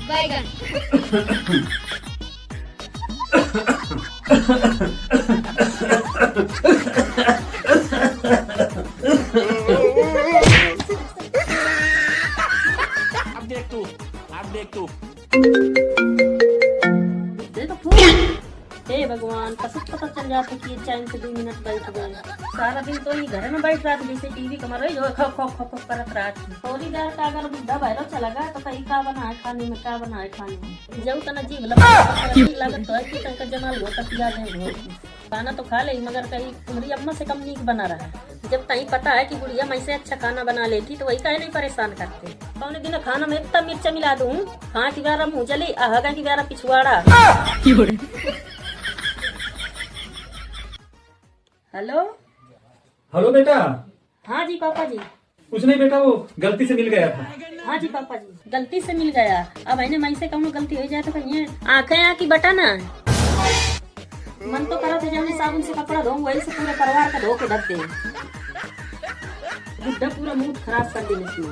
बैगन। अब देख तू। देखो फूल। हे भगवान, कसम पता चल जाता कि ये चैन से 2 मिनट बैठ गए। सारा दिन तो ही घर में बैठ रहा था, जैसे टीवी कमर जो खप खप खप खप करत रहा थी। थोड़ी देर का अगर बुढ़ा भैरव चला गया तो कहीं का बनाए खाने में, क्या बनाए खाने में। जब तना जीव लागत तो है कि तनका जमाल होता पिया जाए। खाना तो खा ले मगर कहीं तुम्हारी अम्मा से कम नीक बना रहा है। जब तई पता है कि गुड़िया मैं से अच्छा खाना बना लेती तो वही काहे नहीं परेशान करते। कौन दिन खाना में इतना मिर्चा मिला दूं हाँ की बारा मुँह जली आहगा की बारा पिछवाड़ा। हेलो हेलो बेटा। हाँ जी पापा जी। कुछ नहीं बेटा, वो गलती से मिल गया था। हाँ जी पापा जी, गलती से मिल गया। अब मैंने मई से कहूँ गलती हो जाए तो कहीं आंखें आँखी बटा ना। मन तो करा था जब मैं साबुन से कपड़ा धोऊं वही से पूरे परिवार का धो के ढक दे। बुढ़ा पूरा मूड खराब कर देने की।